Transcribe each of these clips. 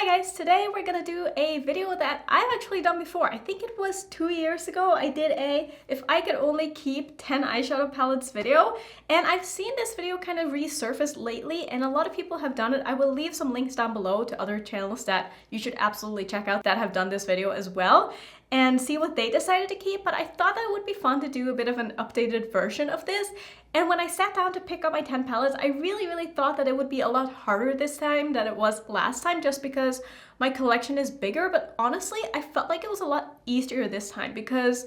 Hi guys, today we're gonna do a video that I've actually done before. I think it was 2 years ago. I did a if I could only keep 10 eyeshadow palettes video, and I've seen this video kind of resurface lately and a lot of people have done it. I will leave some links down below to other channels that you should absolutely check out that have done this video as well and see what they decided to keep, but I thought that it would be fun to do a bit of an updated version of this. And when I sat down to pick up my 10 palettes, I really thought that it would be a lot harder this time than it was last time, just because my collection is bigger. But honestly, I felt like it was a lot easier this time because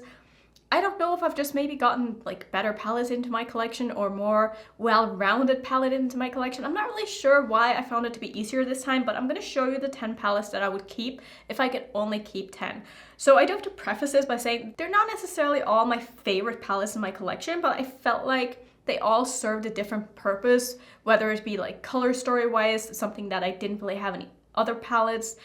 I don't know if I've just maybe gotten like better palettes into my collection or more well-rounded palette into my collection. I'm not really sure why I found it to be easier this time, but I'm going to show you the 10 palettes that I would keep if I could only keep 10. So I do have to preface this by saying they're not necessarily all my favorite palettes in my collection, but I felt like they all served a different purpose, whether it be like color story wise, something that I didn't really have any other palettes.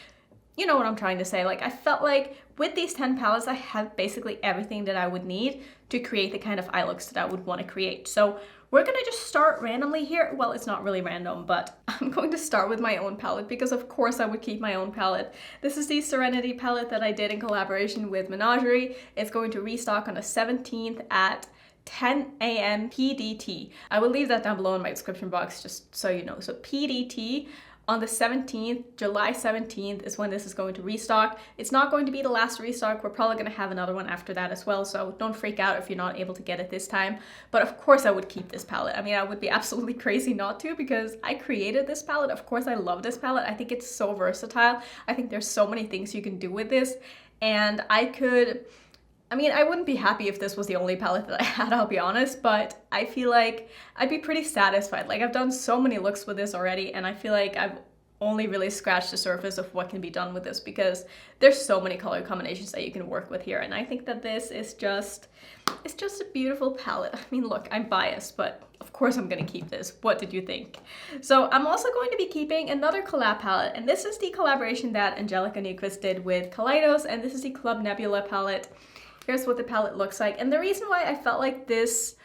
You know what I'm trying to say. Like, I felt like with these 10 palettes, I have basically everything that I would need to create the kind of eye looks that I would want to create. So we're going to just start randomly here. Well, it's not really random, but I'm going to start with my own palette because of course I would keep my own palette. This is the Serenity palette that I did in collaboration with Menagerie. It's going to restock on the 17th at 10 a.m. PDT. I will leave that down below in my description box just so you know. So PDT on the 17th, July 17th is when this is going to restock. It's not going to be the last restock. We're probably going to have another one after that as well. So don't freak out if you're not able to get it this time. But of course I would keep this palette. I mean, I would be absolutely crazy not to because I created this palette. Of course I love this palette. I think it's so versatile. I think there's so many things you can do with this. And I mean, I wouldn't be happy if this was the only palette that I had, I'll be honest, but I feel like I'd be pretty satisfied. Like, I've done so many looks with this already, and I feel like I've only really scratched the surface of what can be done with this because there's so many color combinations that you can work with here, and I think that this is just, it's just a beautiful palette. I mean, look, I'm biased, but of course I'm gonna keep this. What did you think? So I'm also going to be keeping another collab palette, and this is the collaboration that Angelica Nyqvist did with Kaleidos, and this is the Club Nebula palette. Here's what the palette looks like. And the reason why I felt like this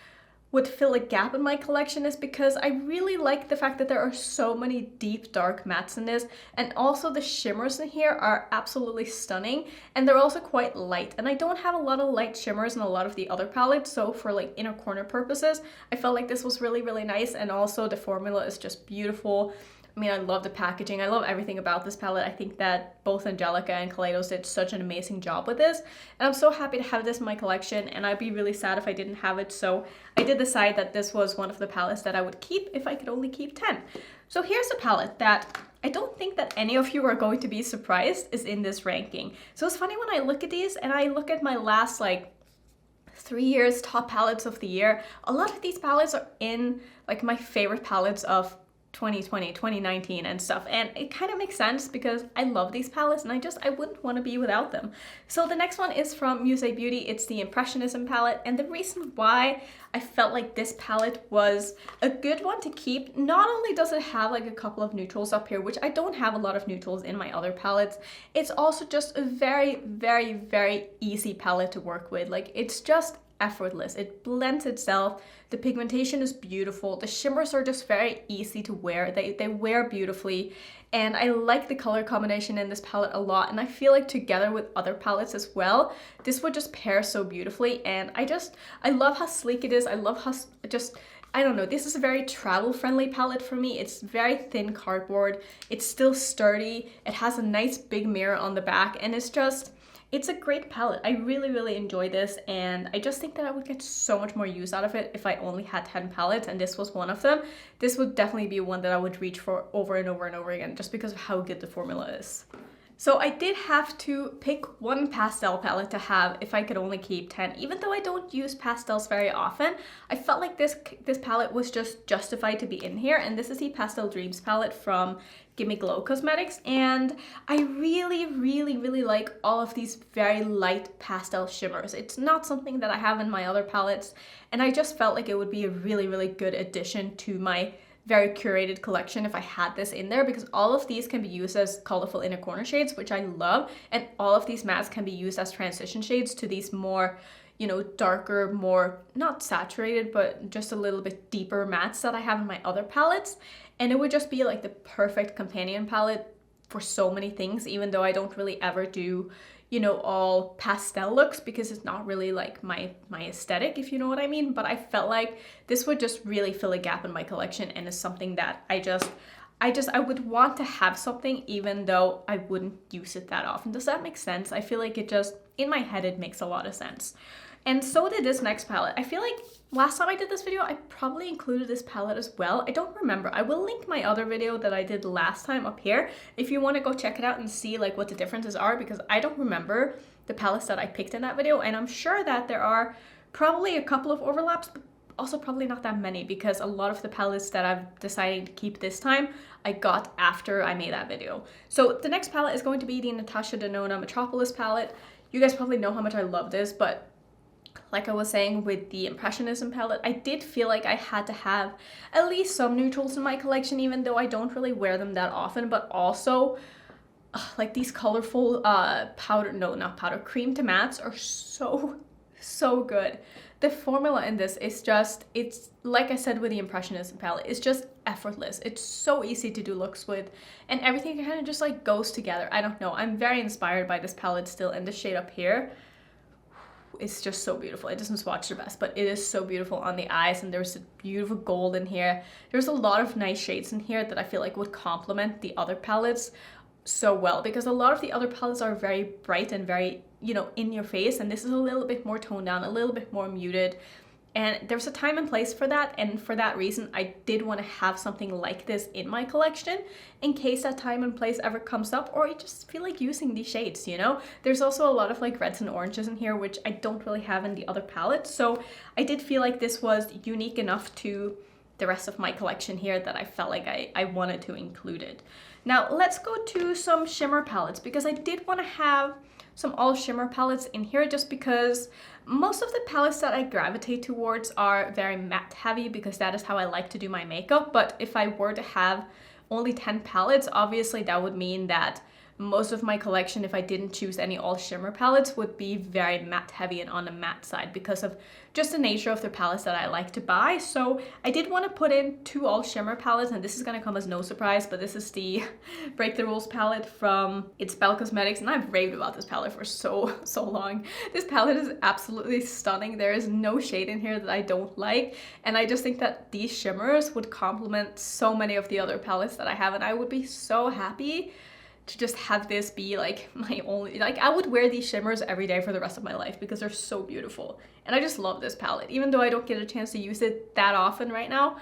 would fill a gap in my collection is because I really like the fact that there are so many deep dark mattes in this, and also the shimmers in here are absolutely stunning, and they're also quite light, and I don't have a lot of light shimmers in a lot of the other palettes, so for like inner corner purposes I felt like this was really nice, and also the formula is just beautiful. I mean, I love the packaging. I love everything about this palette. I think that both Angelica and Kaleidos did such an amazing job with this. And I'm so happy to have this in my collection, and I'd be really sad if I didn't have it. So I did decide that this was one of the palettes that I would keep if I could only keep 10. So here's a palette that I don't think that any of you are going to be surprised is in this ranking. So it's funny when I look at these and I look at my last like 3 years top palettes of the year, a lot of these palettes are in like my favorite palettes of 2020, 2019 and stuff, and it kind of makes sense because I love these palettes and I wouldn't want to be without them. So the next one is from Muse Beauty. It's the Impressionism Palette, and the reason why I felt like this palette was a good one to keep, not only does it have like a couple of neutrals up here, which I don't have a lot of neutrals in my other palettes, it's also just a very easy palette to work with. Like, it's just effortless. It blends itself. The pigmentation is beautiful. The shimmers are just very easy to wear. They wear beautifully, and I like the color combination in this palette a lot, and I feel like together with other palettes as well, this would just pair so beautifully. And I love how sleek it is. I love how I don't know, this is a very travel friendly palette for me. It's very thin cardboard. It's still sturdy. It has a nice big mirror on the back, and it's a great palette. I really enjoy this, and I just think that I would get so much more use out of it if I only had 10 palettes, and this was one of them. This would definitely be one that I would reach for over and over again just because of how good the formula is. So I did have to pick one pastel palette to have if I could only keep 10. Even though I don't use pastels very often, I felt like this palette was just justified to be in here, and this is the Pastel Dreams palette from Me Glow Cosmetics, and I really like all of these very light pastel shimmers. It's not something that I have in my other palettes, and I just felt like it would be a really good addition to my very curated collection if I had this in there, because all of these can be used as colorful inner corner shades, which I love, and all of these mattes can be used as transition shades to these more, you know, darker, more not saturated but just a little bit deeper mattes that I have in my other palettes, and it would just be like the perfect companion palette for so many things, even though I don't really ever do, you know, all pastel looks because it's not really like my aesthetic, if you know what I mean. But I felt like this would just really fill a gap in my collection, and is something that I would want to have something even though I wouldn't use it that often. Does that make sense? I feel like it just, in my head, it makes a lot of sense. And so did this next palette. I feel like last time I did this video, I probably included this palette as well. I don't remember. I will link my other video that I did last time up here if you want to go check it out and see like what the differences are, because I don't remember the palettes that I picked in that video, and I'm sure that there are probably a couple of overlaps, but also probably not that many, because a lot of the palettes that I've decided to keep this time I got after I made that video. So the next palette is going to be the Natasha Denona Metropolis palette. You guys probably know how much I love this, but like I was saying with the Impressionism palette, I did feel like I had to have at least some neutrals in my collection, even though I don't really wear them that often. But also, like these colorful cream to mattes are so good. The formula in this is just, it's like I said with the Impressionism palette, it's just effortless. It's so easy to do looks with, and everything kind of just like goes together. I don't know, I'm very inspired by this palette still, and the shade up here, it's just so beautiful. It doesn't swatch the best, but it is so beautiful on the eyes, and there's a beautiful gold in here. There's a lot of nice shades in here that I feel like would complement the other palettes so well, because a lot of the other palettes are very bright and very, you know, in your face, and this is a little bit more toned down, a little bit more muted. And there's a time and place for that, and for that reason I did want to have something like this in my collection in case that time and place ever comes up, or you just feel like using these shades, you know. There's also a lot of like reds and oranges in here, which I don't really have in the other palettes, so I did feel like this was unique enough to the rest of my collection here that I felt like I wanted to include it. Now let's go to some shimmer palettes, because I did want to have some all shimmer palettes in here, just because most of the palettes that I gravitate towards are very matte heavy, because that is how I like to do my makeup. But if I were to have only 10 palettes, obviously that would mean that most of my collection, if I didn't choose any all shimmer palettes, would be very matte heavy and on the matte side, because of just the nature of the palettes that I like to buy. So I did want to put in 2 all shimmer palettes, and this is going to come as no surprise, but this is the Break the Rules palette from It's Belle Cosmetics, and I've raved about this palette for so long. This palette is absolutely stunning. There is no shade in here that I don't like, and I just think that these shimmers would complement so many of the other palettes that I have, and I would be so happy to just have this be like my only, like I would wear these shimmers every day for the rest of my life because they're so beautiful. And I just love this palette. Even though I don't get a chance to use it that often right now,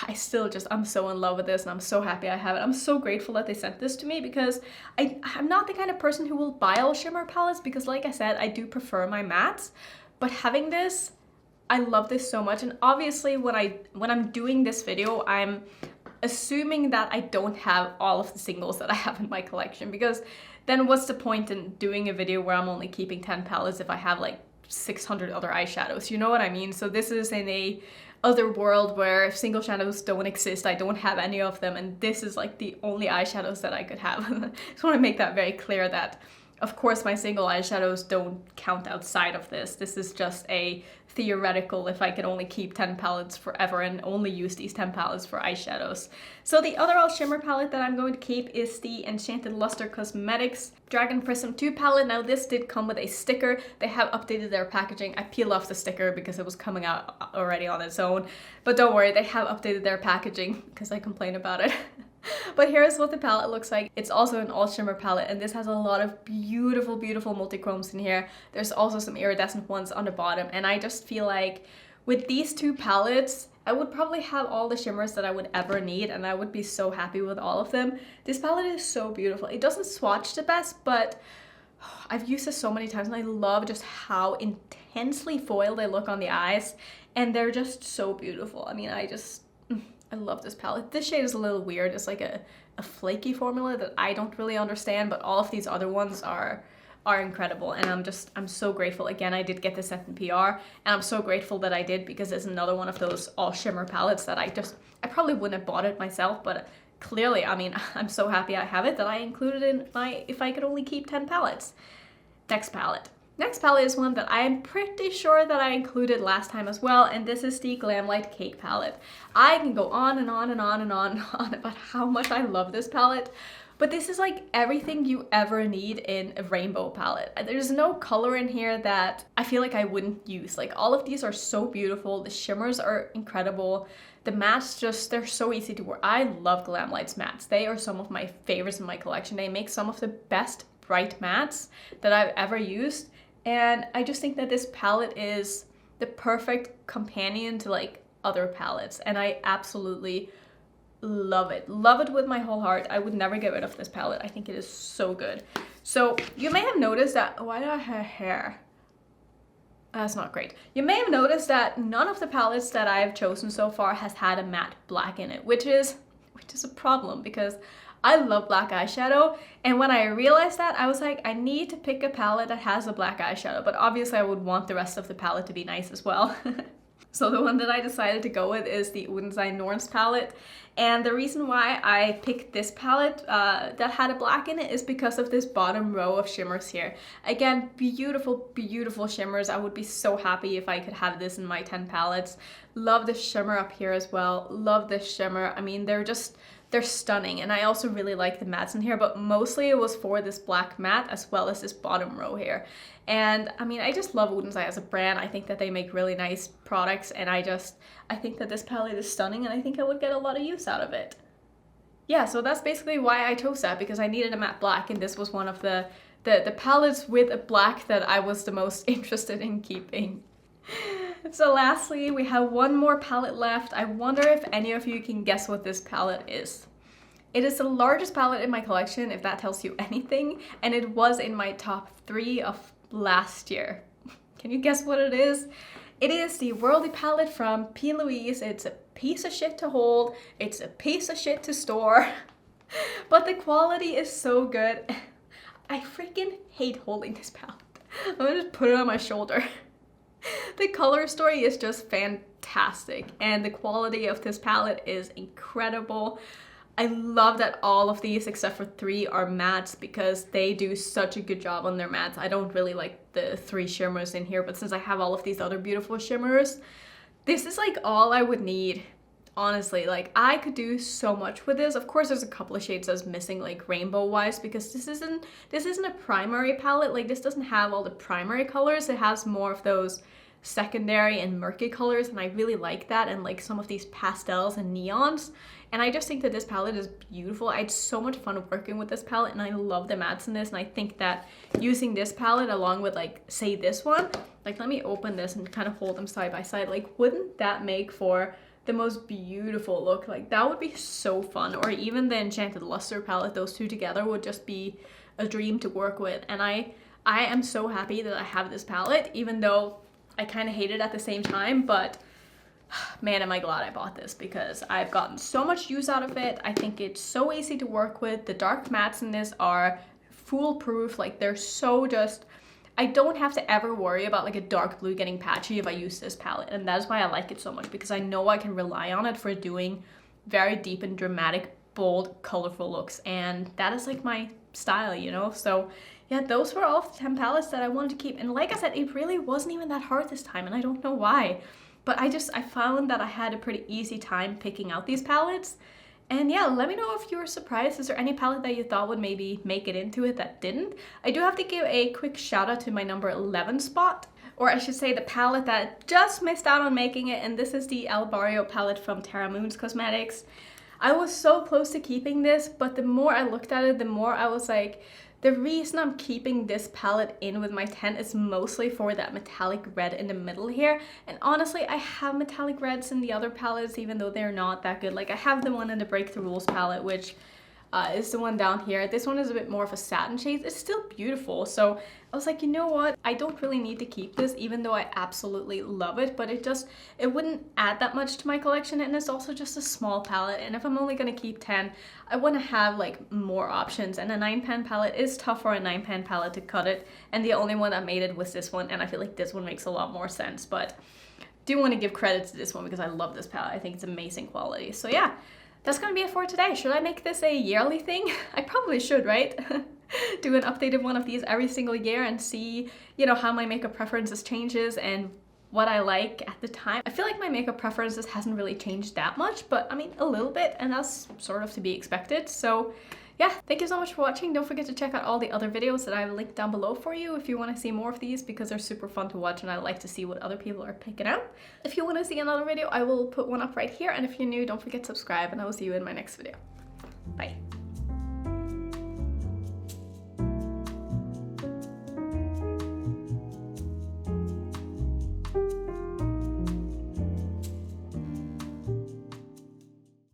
I still just, I'm so in love with this, and I'm so happy I have it. I'm so grateful that they sent this to me, because I'm not the kind of person who will buy all shimmer palettes, because like I said, I do prefer my mattes. But having this, I love this so much. And obviously when I'm doing this video, I'm assuming that I don't have all of the singles that I have in my collection, because then what's the point in doing a video where I'm only keeping 10 palettes if I have like 600 other eyeshadows, you know what I mean? So this is in a other world where if single shadows don't exist, I don't have any of them, and this is like the only eyeshadows that I could have. I just want to make that very clear that of course my single eyeshadows don't count outside of this. This is just a theoretical if I could only keep 10 palettes forever and only use these 10 palettes for eyeshadows. So the other all shimmer palette that I'm going to keep is the Enchanted Luster Cosmetics Dragon Prism 2 palette. Now this did come with a sticker. They have updated their packaging. I peeled off the sticker because it was coming out already on its own. But don't worry, they have updated their packaging because I complain about it. But here's what the palette looks like. It's also an all shimmer palette, and this has a lot of beautiful multi-chromes in here. There's also some iridescent ones on the bottom, and I just feel like with these 2 palettes, I would probably have all the shimmers that I would ever need, and I would be so happy with all of them. This palette is so beautiful. It doesn't swatch the best, but I've used this so many times, and I love just how intensely foiled they look on the eyes, and they're just so beautiful. I mean, I love this palette. This shade is a little weird. It's like a flaky formula that I don't really understand, but all of these other ones are incredible, and I'm so grateful. Again, I did get this sent in PR, and I'm so grateful that I did, because it's another one of those all shimmer palettes that I probably wouldn't have bought it myself, but clearly, I mean, I'm so happy I have it that I included in my if I could only keep 10 palettes. Next palette. Next palette is one that I am pretty sure that I included last time as well, and this is the Glamlight Cake palette. I can go on and on and on and on and on about how much I love this palette, But this is like everything you ever need in a rainbow palette. There's no color in here that I feel like I wouldn't use. Like all of these are so beautiful. The shimmers are incredible. The mattes just, they're so easy to wear. I love Glamlights mattes. They are some of my favorites in my collection. They make some of the best bright mattes that I've ever used. And I just think that this palette is the perfect companion to like other palettes. And I absolutely love it. Love it with my whole heart. I would never get rid of this palette. I think it is so good. So you may have noticed that, why do I have hair? That's not great. You may have noticed that none of the palettes that I have chosen so far has had a matte black in it, which is a problem because I love black eyeshadow. And when I realized that, I was like, I need to pick a palette that has a black eyeshadow, but obviously I would want the rest of the palette to be nice as well. So the one that I decided to go with is the Odensein Norns palette. And the reason why I picked this palette that had a black in it is because of this bottom row of shimmers here. Again, beautiful, beautiful shimmers. I would be so happy if I could have this in my 10 palettes. Love the shimmer up here as well. Love this shimmer. I mean, they're stunning. And I also really like the mattes in here, but mostly it was for this black matte as well as this bottom row here. And I mean, I just love Odensein as a brand. I think that they make really nice products, and I think that this palette is stunning, and I think I would get a lot of use out of it. Yeah, so that's basically why I chose that, because I needed a matte black, and this was one of the palettes with a black that I was the most interested in keeping. So lastly, we have one more palette left. I wonder if any of you can guess what this palette is. It is the largest palette in my collection, if that tells you anything, and it was in my top 3 of last year. Can you guess what it is? It is the Worldly palette from P. Louise. It's a piece of shit to hold. It's a piece of shit to store. But the quality is so good. I freaking hate holding this palette. I'm gonna just put it on my shoulder. The color story is just fantastic, and the quality of this palette is incredible. I love that all of these except for 3 are mattes because they do such a good job on their mattes. I don't really like the 3 shimmers in here, but since I have all of these other beautiful shimmers, this is like all I would need. Honestly, like I could do so much with this. Of course, there's a couple of shades that's missing, like rainbow wise, because this isn't a primary palette. Like this doesn't have all the primary colors. It has more of those secondary and murky colors, and I really like that, and like some of these pastels and neons. And I just think that this palette is beautiful. I had so much fun working with this palette, and I love the mattes in this, and I think that using this palette along with like say this one, like let me open this and kind of hold them side by side, like wouldn't that make for the most beautiful look? Like that would be so fun. Or even the Enchanted Luster palette, those two together would just be a dream to work with. And I am so happy that I have this palette, even though I kind of hate it at the same time, but man, am I glad I bought this because I've gotten so much use out of it. I think it's so easy to work with. The dark mattes in this are foolproof. Like they're so just, I don't have to ever worry about like a dark blue getting patchy if I use this palette. And that's why I like it so much, because I know I can rely on it for doing very deep and dramatic, bold, colorful looks. And that is like my style, you know? So yeah, those were all of the 10 palettes that I wanted to keep. And like I said, it really wasn't even that hard this time, and I don't know why. But I found that I had a pretty easy time picking out these palettes. And yeah, let me know if you were surprised. Is there any palette that you thought would maybe make it into it that didn't? I do have to give a quick shout out to my number 11 spot, or I should say the palette that just missed out on making it, and this is the El Barrio palette from Terra Moons Cosmetics. I was so close to keeping this, but the more I looked at it, the more I was like, the reason I'm keeping this palette in with my 10 is mostly for that metallic red in the middle here. And honestly, I have metallic reds in the other palettes, even though they're not that good. Like I have the one in the Break the Rules palette, which is the one down here. This one is a bit more of a satin shade. It's still beautiful. So I was like, you know what? I don't really need to keep this, even though I absolutely love it, but it wouldn't add that much to my collection. And it's also just a small palette. And if I'm only going to keep 10, I want to have like more options. And a 9-pan palette is tough for a 9-pan palette to cut it. And the only one that made it was this one. And I feel like this one makes a lot more sense, but do want to give credit to this one because I love this palette. I think it's amazing quality. So yeah. That's gonna be it for today. Should I make this a yearly thing? I probably should, right? Do an updated one of these every single year and see, you know, how my makeup preferences changes and what I like at the time. I feel like my makeup preferences hasn't really changed that much, but I mean a little bit, and that's sort of to be expected. So yeah, thank you so much for watching. Don't forget to check out all the other videos that I've linked down below for you if you want to see more of these, because they're super fun to watch and I like to see what other people are picking out. If you want to see another video, I will put one up right here, and if you're new, don't forget to subscribe, and I will see you in my next video. Bye.